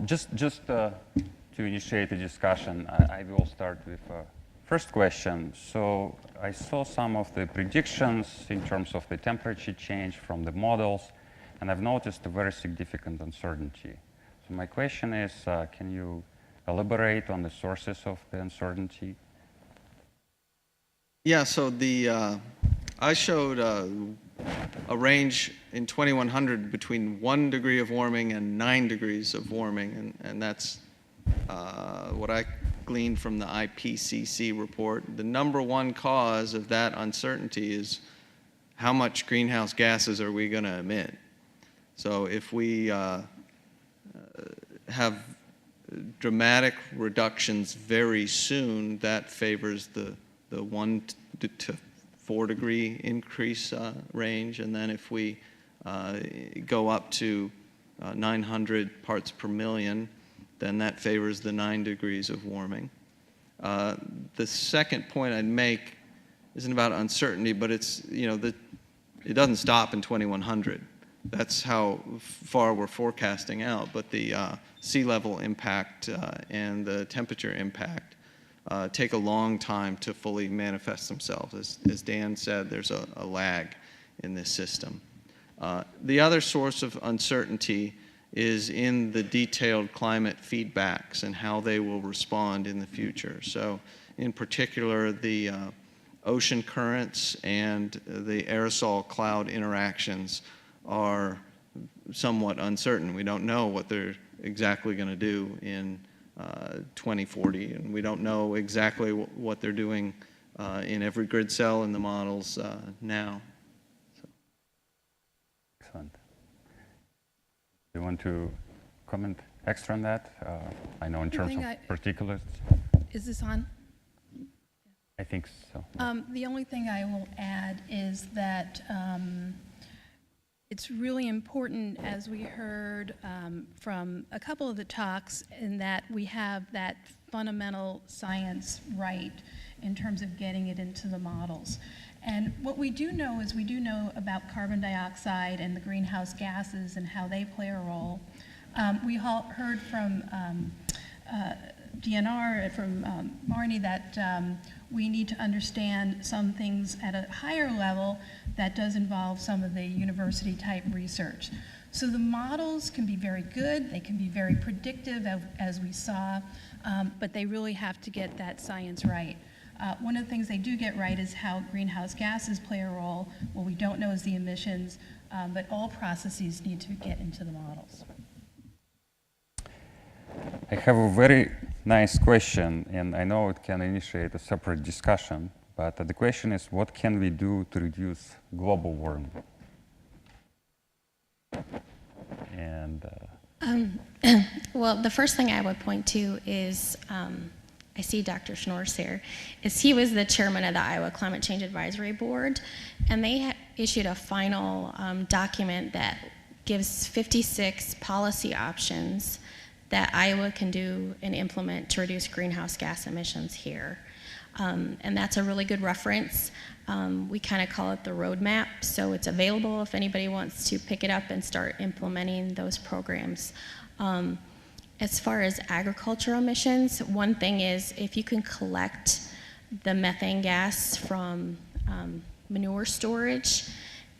Just to initiate a discussion, I will start with first question. So I saw some of the predictions in terms of the temperature change from the models, and I've noticed a very significant uncertainty. So my question is, can you elaborate on the sources of the uncertainty? Yeah, so I showed a range in 2100 between 1 degree of warming and 9 degrees of warming, and that's what I gleaned from the IPCC report. The #1 cause of that uncertainty is how much greenhouse gases are we going to emit. So if we have dramatic reductions very soon, that favors the 1 to 4 degree increase range. And then if we go up to 900 parts per million, then that favors the 9 degrees of warming. The second point I'd make isn't about uncertainty, but it's, it doesn't stop in 2100. That's how far we're forecasting out. But the sea level impact and the temperature impact take a long time to fully manifest themselves. As Dan said, there's a lag in this system. The other source of uncertainty is in the detailed climate feedbacks and how they will respond in the future. So in particular, the ocean currents and the aerosol cloud interactions are somewhat uncertain. We don't know what they're exactly going to do in 2040, and we don't know exactly what they're doing in every grid cell in the models now. So. Excellent. Do you want to comment extra on that? I know in terms of particulates. Is this on? I think so. The only thing I will add is that it's really important, as we heard from a couple of the talks, in that we have that fundamental science right in terms of getting it into the models. And what we do know is we do know about carbon dioxide and the greenhouse gases and how they play a role. We heard from DNR, from Marnie, that we need to understand some things at a higher level that does involve some of the university type research. So the models can be very good, they can be very predictive as we saw, but they really have to get that science right. One of the things they do get right is how greenhouse gases play a role. What we don't know is the emissions, but all processes need to get into the models. I have a very nice question, and I know it can initiate a separate discussion, but the question is, what can we do to reduce global warming? And well, the first thing I would point to is, I see Dr. Schnorrs here, is he was the chairman of the Iowa Climate Change Advisory Board, and they issued a final document that gives 56 policy options that Iowa can do and implement to reduce greenhouse gas emissions here. And that's a really good reference. We kind of call it the roadmap, so it's available if anybody wants to pick it up and start implementing those programs. As far as agricultural emissions, one thing is if you can collect the methane gas from manure storage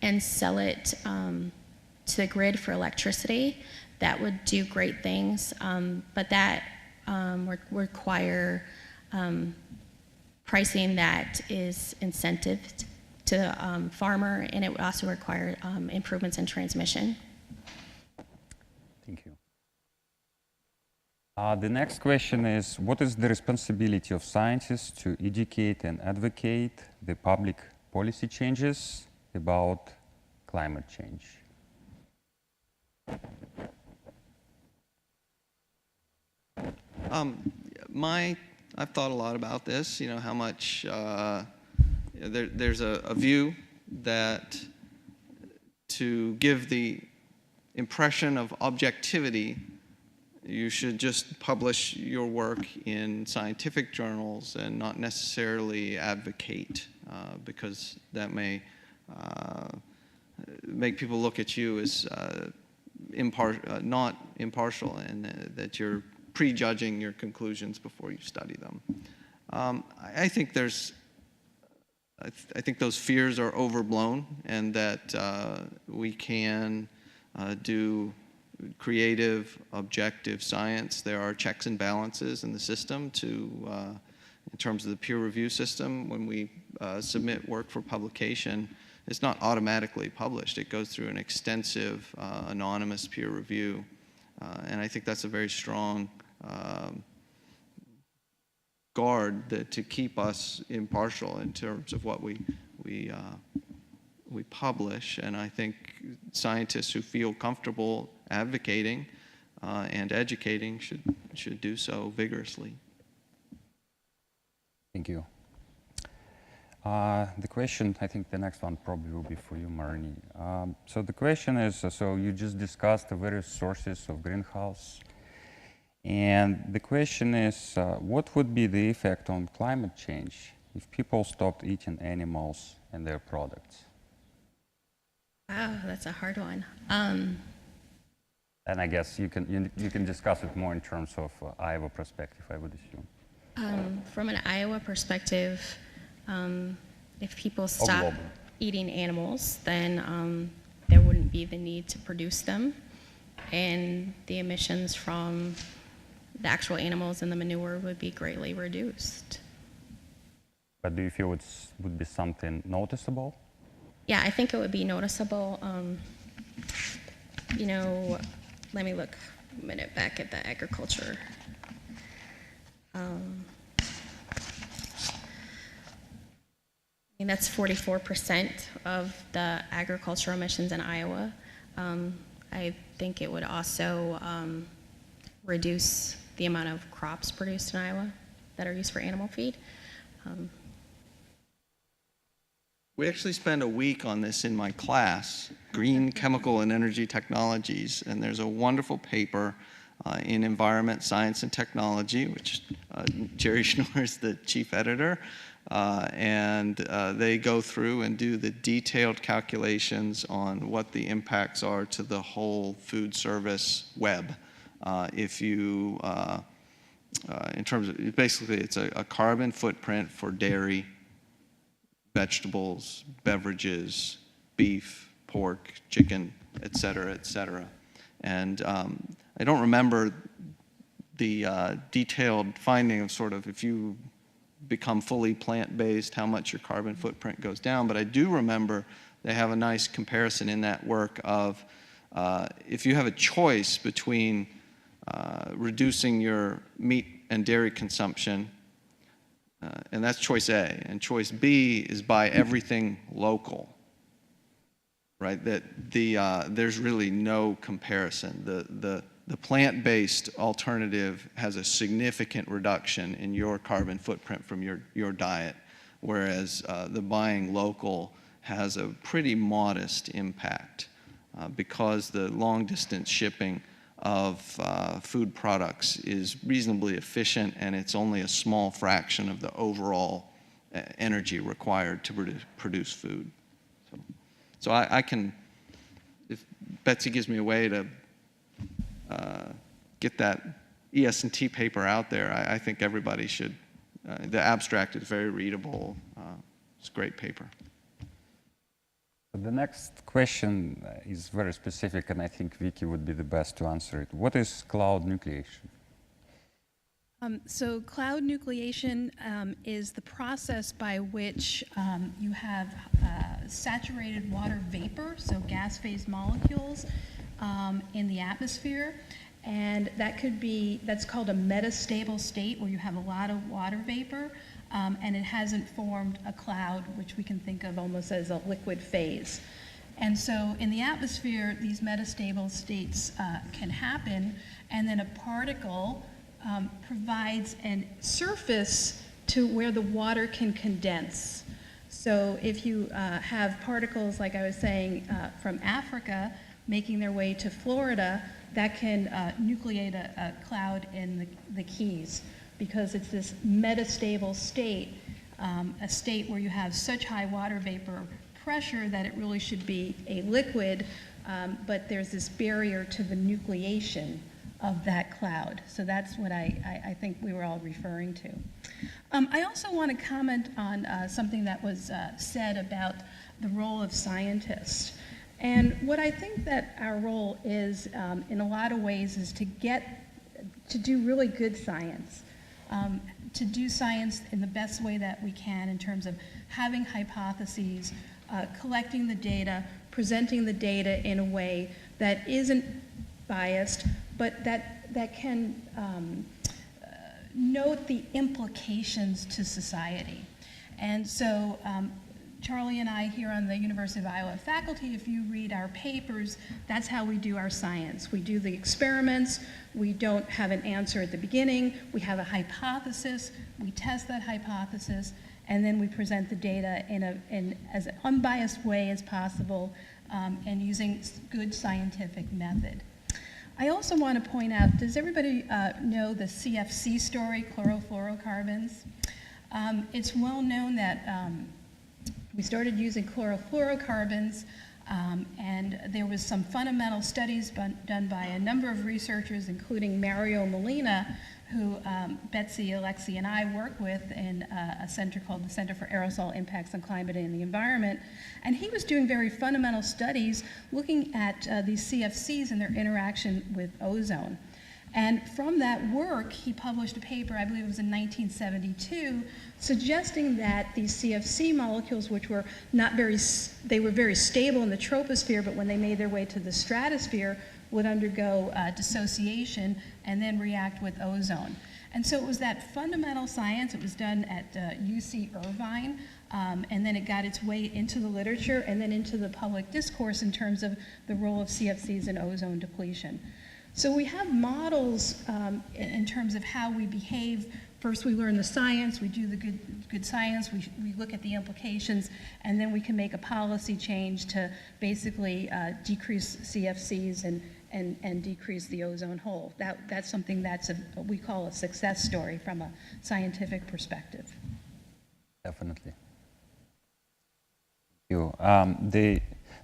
and sell it to the grid for electricity, that would do great things, but that would require pricing that is incentive to the farmer, and it would also require improvements in transmission. Thank you. The next question is, what is the responsibility of scientists to educate and advocate the public policy changes about climate change? I've thought a lot about this, how much, there's a view that to give the impression of objectivity, you should just publish your work in scientific journals and not necessarily advocate, because that may make people look at you as not impartial, and that you're prejudging your conclusions before you study them. I think I think those fears are overblown, and that we can do creative, objective science. There are checks and balances in the system in terms of the peer review system. When we submit work for publication, it's not automatically published. It goes through an extensive anonymous peer review. And I think that's a very strong guard to keep us impartial in terms of what we publish. And I think scientists who feel comfortable advocating and educating should do so vigorously. Thank you. The question, I think the next one probably will be for you, Marnie. So the question is, so you just discussed the various sources of greenhouse. And the question is, what would be the effect on climate change if people stopped eating animals and their products? Wow, that's a hard one. And I guess you can discuss it more in terms of Iowa perspective, I would assume. From an Iowa perspective, if people stop eating animals, then there wouldn't be the need to produce them, and the emissions from the actual animals and the manure would be greatly reduced. But do you feel it would be something noticeable? Yeah, I think it would be noticeable. You know, let me look a minute back at the agriculture. And that's 44% of the agricultural emissions in Iowa. I think it would also reduce the amount of crops produced in Iowa that are used for animal feed. We actually spend a week on this in my class, Green Chemical and Energy Technologies, and there's a wonderful paper in Environment, Science, and Technology, which Jerry Schnorr is the chief editor, and they go through and do the detailed calculations on what the impacts are to the whole food service web. If you, in terms of, basically it's a carbon footprint for dairy, vegetables, beverages, beef, pork, chicken, et cetera, and I don't remember the detailed finding of sort of if you become fully plant-based, how much your carbon footprint goes down, but I do remember they have a nice comparison in that work of if you have a choice between reducing your meat and dairy consumption, and that's choice A, and choice B is buy everything local, right? That there's really no comparison. The plant-based alternative has a significant reduction in your carbon footprint from your diet, whereas the buying local has a pretty modest impact because the long-distance shipping of food products is reasonably efficient, and it's only a small fraction of the overall energy required to produce food. So I can, if Betsy gives me a way to get that ES&T paper out there, I think everybody should. The abstract is very readable. It's a great paper. The next question is very specific, and I think Vicki would be the best to answer it. What is cloud nucleation? So cloud nucleation is the process by which you have saturated water vapor, so gas phase molecules, in the atmosphere. And that's called a metastable state, where you have a lot of water vapor, and it hasn't formed a cloud, which we can think of almost as a liquid phase. And so in the atmosphere, these metastable states can happen, and then a particle provides a surface to where the water can condense. So if you have particles, like I was saying, from Africa making their way to Florida, that can nucleate a cloud in the Keys, because it's this metastable state, a state where you have such high water vapor pressure that it really should be a liquid but there's this barrier to the nucleation of that cloud. So that's what I think we were all referring to. I also want to comment on something that was said about the role of scientists. And what I think that our role is, in a lot of ways, is to do really good science. To do science in the best way that we can in terms of having hypotheses, collecting the data, presenting the data in a way that isn't biased, but that can note the implications to society. And so Charlie and I here on the University of Iowa faculty, if you read our papers, that's how we do our science. We do the experiments, we don't have an answer at the beginning, we have a hypothesis, we test that hypothesis, and then we present the data in as an unbiased way as possible, and using good scientific method. I also want to point out, does everybody know the CFC story, chlorofluorocarbons? It's well known that we started using chlorofluorocarbons, and there was some fundamental studies done by a number of researchers, including Mario Molina, who Betsy, Alexi, and I work with in a center called the Center for Aerosol Impacts on Climate and the Environment. And he was doing very fundamental studies looking at these CFCs and their interaction with ozone. And from that work, he published a paper, I believe it was in 1972, suggesting that these CFC molecules, which were they were very stable in the troposphere, but when they made their way to the stratosphere, would undergo dissociation and then react with ozone. And so it was that fundamental science. It was done at UC Irvine, and then it got its way into the literature and then into the public discourse in terms of the role of CFCs in ozone depletion. So we have models in terms of how we behave. First we learn the science, we do the good science, we look at the implications, and then we can make a policy change to basically decrease CFCs and decrease the ozone hole. That's something that's we call a success story from a scientific perspective. Definitely. Thank you. The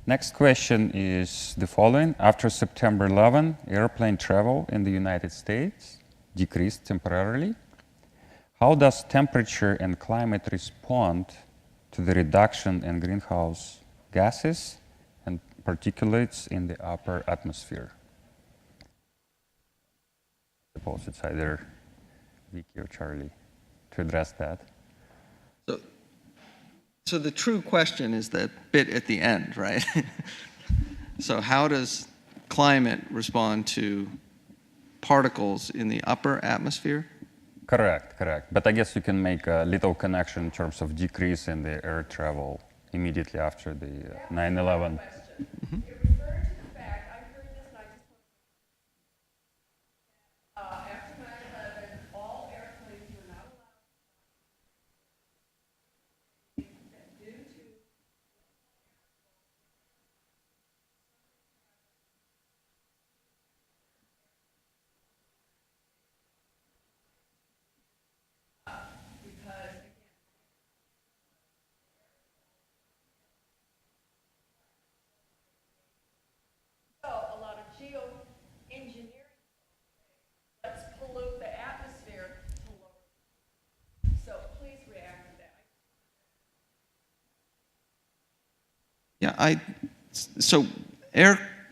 next question is the following. After September 11, airplane travel in the United States decreased temporarily. How does temperature and climate respond to the reduction in greenhouse gases and particulates in the upper atmosphere? I suppose it's either Vicki or Charlie to address that. So the true question is that bit at the end, right? So how does climate respond to particles in the upper atmosphere? Correct. But I guess you can make a little connection in terms of decrease in the air travel immediately after the 9/11. Mm-hmm. Yeah, so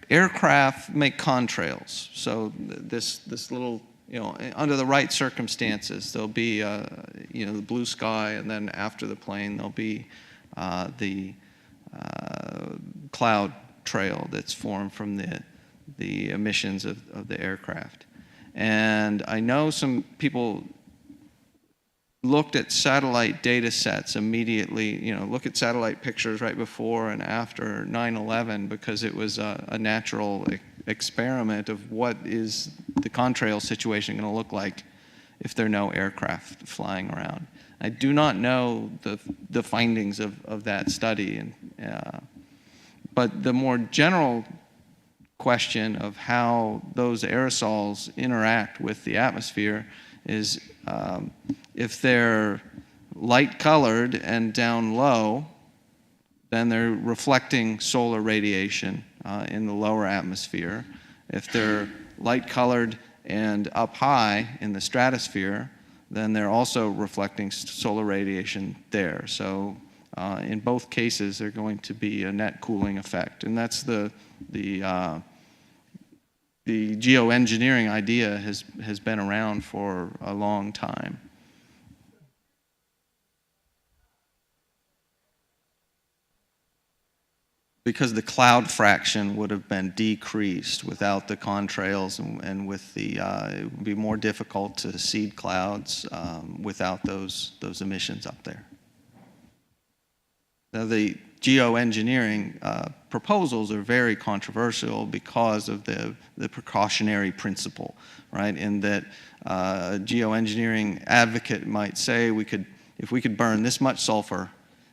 aircraft make contrails. So this little, under the right circumstances, there'll be, the blue sky, and then after the plane, there'll be the cloud trail that's formed from the emissions of the aircraft. And I know some people looked at satellite data sets immediately, look at satellite pictures right before and after 9/11, because it was a natural experiment of what is the contrail situation going to look like if there are no aircraft flying around. I do not know the findings of that study, but the more general question of how those aerosols interact with the atmosphere is if they're light colored and down low, then they're reflecting solar radiation in the lower atmosphere. If they're light-colored and up high in the stratosphere, then they're also reflecting solar radiation there. So in both cases, there's going to be a net cooling effect. And that's the geoengineering idea has been around for a long time. Because the cloud fraction would have been decreased without the contrails, and with the it would be more difficult to seed clouds without those emissions up there. Now the geoengineering proposals are very controversial because of the precautionary principle, right? In that a geoengineering advocate might say if we could burn this much sulfur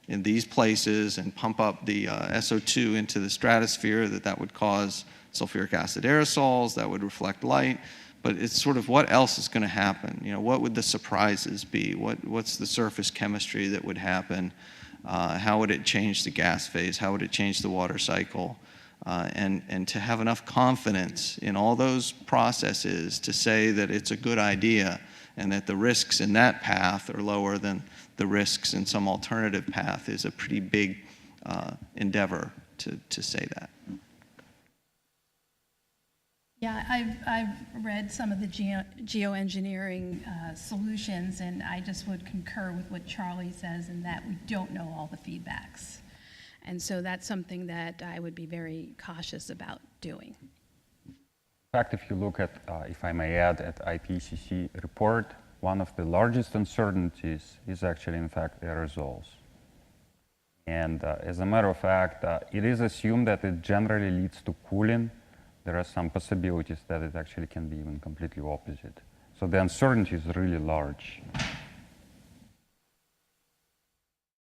in these places and pump up the SO2 into the stratosphere, that would cause sulfuric acid aerosols, that would reflect light. But it's sort of what else is going to happen? You know, what would the surprises be? What's the surface chemistry that would happen? How would it change the gas phase? How would it change the water cycle? And to have enough confidence in all those processes to say that it's a good idea and that the risks in that path are lower than the risks in some alternative path is a pretty big endeavor to say that. Yeah, I've read some of the geoengineering solutions, and I just would concur with what Charlie says in that we don't know all the feedbacks. And so that's something that I would be very cautious about doing. In fact, if you look at, if I may add, at IPCC report, one of the largest uncertainties is actually, in fact, aerosols. And as a matter of fact, it is assumed that it generally leads to cooling. There are some possibilities that it actually can be even completely opposite. So the uncertainty is really large.